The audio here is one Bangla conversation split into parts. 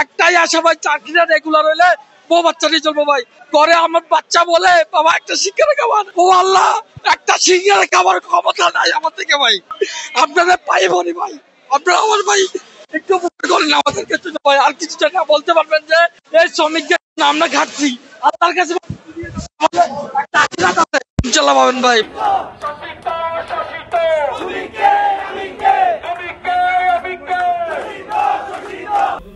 একটাই আশা ভাই, চাকরিটা রেগুলার হইলে বউ বাচ্চা নিয়ে চলবো ভাই। করে আমার বাচ্চা বলে বাবা একটা শিক্ষার খাবার, ও আল্লাহ একটা শিক্ষার খাবার ক্ষমতা নাই আমার থেকে ভাই। আপনাদের পাই বলি ভাই, আপনারা আমার ভাই একটু উপকার করেন আমাদের ক্ষেত্রে ভাই। আর কিছুটা না বলতে পারবেন যে এই শ্রমিকদের আমরা ঘাটছি আল্লাহর কাছে ইনশাল্লাহ পাবেন ভাই।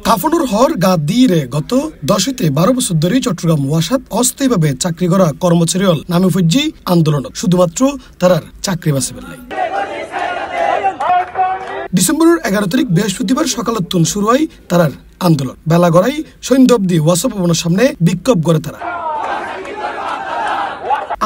কাফনুর হর গা দিয়ে গত 10-12 বছর ধরে চট্টগ্রাম ওয়াসাত অস্থায়ীভাবে চাকরি করা কর্মচারী নামে ফজ্জি আন্দোলন শুধুমাত্র তারার চাকরি বাঁচিবার লাই। ডিসেম্বরের 11 তারিখ বৃহস্পতিবার সকালতুন শুরু হয় তারার আন্দোলন। বেলা গড়াই সন্ধ্যা অব্দি ওয়াসা ভবনের সামনে বিক্ষোভ করে তারা।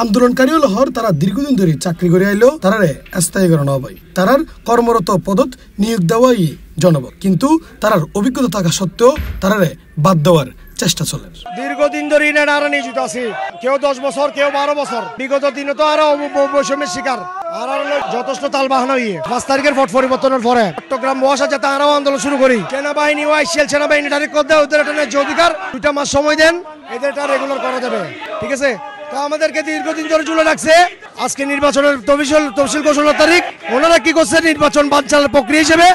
আন্দোলনকারী হর তারা দীর্ঘদিন ধরে চাকরি করে আইলেও তারারে স্থায়ীকরণ হবে। তারার কর্মরত পদত নিয়োগ দেওয়াই জনবল, কিন্তু তারার অভিজ্ঞতা থাকা সত্ত্বেও তারারে বাদ দেওয়ার চেষ্টা চলে। দীর্ঘদিন ধরে ইনারা নিয়োজিত আছে, কেউ 10 বছর, কেউ 12 বছর। বিগত দিনে তো আরো বৈষম্যের শিকার। আর যথেষ্ট তাল বাহানো 5 তারিখের ভোট পরিবর্তনের পরে চট্টগ্রাম ওয়াসা যাতে আরো আন্দোলন শুরু করি। সেনাবাহিনী আইসিএল সেনাবাহিনী ডাইরেক্ট করে দেয়, ওদের একটা ন্যায্য অধিকার 2 মাস সময় দেন, এদের এটা রেগুলার করা যাবে। ঠিক আছে, তো আমাদেরকে দীর্ঘদিন ধরে ঝুলে রাখছে। আজকে নির্বাচনের তফসিল ঘোষণার তারিখ। ওনারা কি করছে, নির্বাচন বানচালের প্রক্রিয়া হিসেবে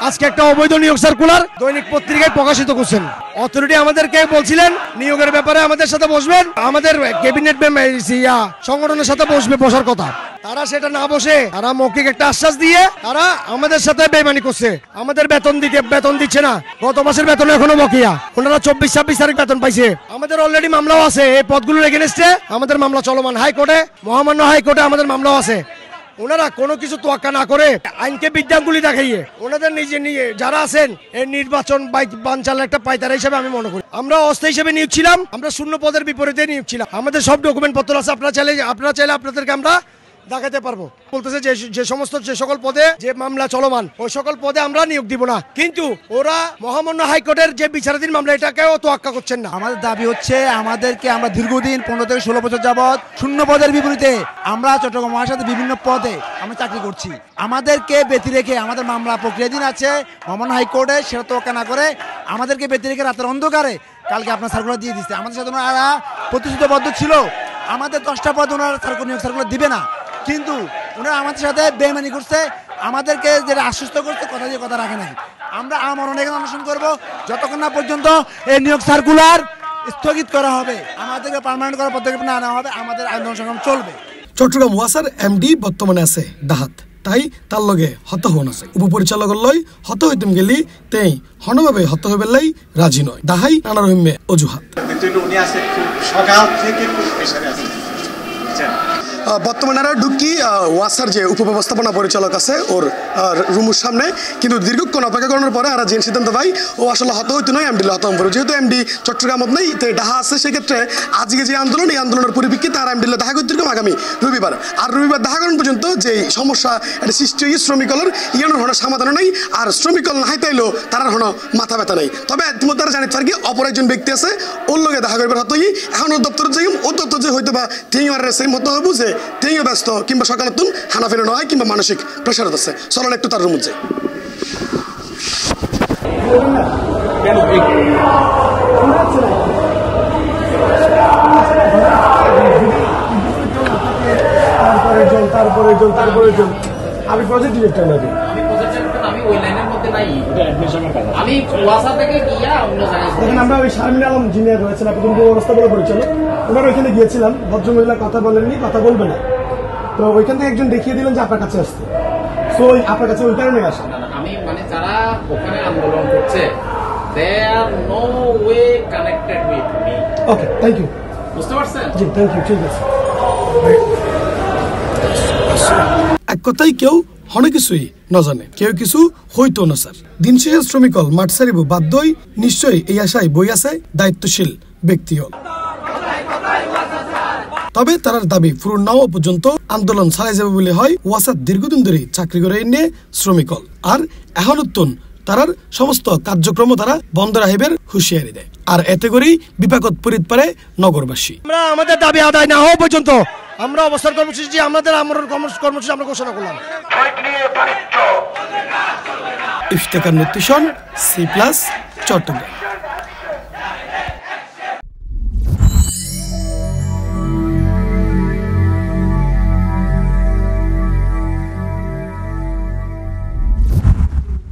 আজকে একটা অবৈধ নিয়োগ সার্কুলার দৈনিক পত্রিকায় প্রকাশিত করছেন। অথরিটি আমাদেরকে বলছিলেন নিয়োগের ব্যাপারে আমাদের সাথে বসবেন, আমাদের ক্যাবিনেট সংগঠনের সাথে বসার কথা। তারা সেটা না বসে তারা মৌখিক একটা আশ্বাস দিয়ে তারা আমাদের সাথে বেইমানি করছে। আমাদের বেতন দিচ্ছে না, গত মাসের বেতন এখনো বকেয়া। ওনারা 24-26 তারিখ বেতন পাইছে। আমাদের অলরেডি মামলাও আছে এই পদগুলোর এগেইনস্টে, আমাদের মামলা চলমান হাইকোর্টে, মহামান্য হাইকোর্টে আমাদের মামলাও আছে। ওনারা কোনো কিছু তোয়াক্কা না করে আইনকে বিদ্যাঙ্গুলি দেখাইয়ে ওনাদের নিয়ে যারা আছেন এই নির্বাচন বানচালের একটা পায়তারা হিসেবে আমি মনে করি। আমরা অস্থায়ী হিসেবে নিয়োগ ছিলাম, আমরা শূন্য পদের বিপরীতে নিয়োগ ছিলাম। আমাদের সব ডকুমেন্ট পত্র আছে, আপনারা চাইলে আপনাদেরকে আমরা দেখাতে পারবো। বলতেছে যে সকল পদে যে মামলা চলমান ওই সকল পদে আমরা নিয়োগ দিব না, কিন্তু ওরা মহামান্য হাইকোর্টের যে বিচারাধীন মামলা এটাকেও তোয়াক্কা করছেন না। আমাদের দাবি হচ্ছে আমরা দীর্ঘদিন 15 থেকে 16 বছর যাবৎ শূন্য পদের বিপরীতে আমরা চট্টগ্রাম মহাসাথে বিভিন্ন পদে আমরা চাকরি করছি। আমাদেরকে ব্যতি রেখে আমাদের মামলা প্রক্রিয়াধীন আছে মহামান্য হাইকোর্টে, সেটা তোয়াক্কা না করে আমাদেরকে ব্যতি রেখে রাতের অন্ধকারে কালকে আপনার সার্কুলার দিয়ে দিচ্ছে। আমাদের সাথে ওনারা প্রতিশ্রুতিবদ্ধ ছিল আমাদের 10টা পদ ওনারা নিয়োগ সার্কুলার দিবে না, কিন্তু ওনারা আমাদের সাথে বেইমানি করছে। আমাদেরকে যেটা আশ্বস্ত করছে কথা দিয়ে কথা রাখে নাই। আমরা আমরণ এখানে অনশন করবো যতক্ষণ না পর্যন্ত এই নিয়োগ সার্কুলার স্থগিত করা হবে, আমাদেরকে পার্মানেন্ট করার পদক্ষেপ না নেওয়া হবে, আমাদের আন্দোলন সংগ্রাম চলবে। চট্টগ্রাম ওয়াসার এমডি বর্তমানে আছে ডাহাত, তাই তার লগে হত হন আছে। উপপরিচালকের লয় হত হইতেম গেলি তেই হনভাবে হত হইবে লাই রাজি নয়। দাহাই নানা রহিমে অজুহাত। বর্তমানে ঢুকি ওয়াসার যে উপব্যবস্থাপনা পরিচালক আছে ওর রুমের সামনে, কিন্তু দীর্ঘক্ষণ অপেক্ষা করার পরে আর যে সিদ্ধান্ত ভাই ও আসলে হত হইতে নয়, এমডি হত হন। যেহেতু এমডি চট্টগ্রামত নেই, তো ডাহা আছে, সেক্ষেত্রে আজকে যে আন্দোলন এই আন্দোলনের পরিপ্রেক্ষিতে আর এমডি দেখা করতে আগামী রবিবার। আর রবিবার দেখা করার পর্যন্ত যে সমস্যা এটা সৃষ্টি হয়ে শ্রমিকলের ইয়ানোর হনো সমাধানও নেই, আর শ্রমিকল না হাইতাইলেও তার হনো মাথা ব্যথা নেই। তবে ইতিমধ্যে তারা জানিতে পারি অপর একজন ব্যক্তি আছে, ওর লগে দেখা করবার হত এখন ওর দপ্তর যাই, ও দপ্তর যে হয়তো বা তিন আর সেই মতো হবো যে তিনিও ব্যস্ত কিংবা সকালতুন হানা ফেরানো হয় কিংবা মানসিক প্রেশারত আছে। চলেন একটু তার রুমে যাই। আমি প্রজেক্ট ডিরেক্টর নাকি আমরা ওই শারমিন আলম ইঞ্জিনিয়ার রয়েছেন আপনি ব্যবস্থাপনা পরিচালক, ওনারা ওইখানে গিয়েছিলাম, ভদ্রমহিলা কথা বলেননি, কথা বলবে না, তো ওইখান থেকে একজন দেখিয়ে দিলেন যে আপনার কাছে আসতে, তো আপনার কাছে ওই কারণে আসে। আমি মানে যারা ওখানে আন্দোলন করছে they are no way connected with me. Okay, thank you. বুঝতে পারছেন? জি, থ্যাংক ইউ, ঠিক আছে। এক কথাই কেউ হনে কিছুই ন জানে, কেউ কিছু হইতো না স্যার। দিন শেষে শ্রমিকল মাঠ ছাড়িব বাধ্যই, নিশ্চয়ই এই আশায় বই আছে দায়িত্বশীল ব্যক্তি হল। তবে তার দাবি পূরণ না হওয়া পর্যন্ত আন্দোলন চালাই যাবে বলে হয়। ওয়াসাত দীর্ঘদিন ধরে চাকরি করে এনে শ্রমিকল, আর এখন উত্তন তারার সমস্ত কার্যক্রম তারা বন্ধ রাখিবের হুঁশিয়ারি দেয়, আর এতে করেই বিপাকত পরিত পারে নগরবাসী। আমরা আমাদের দাবি আদায় না হওয়া পর্যন্ত আমরা অবস্থান কর্মসূচি আমাদের কর্মসূচি আমরা ঘোষণা করলাম। Iftekhar nutrition, C+ Chittagong.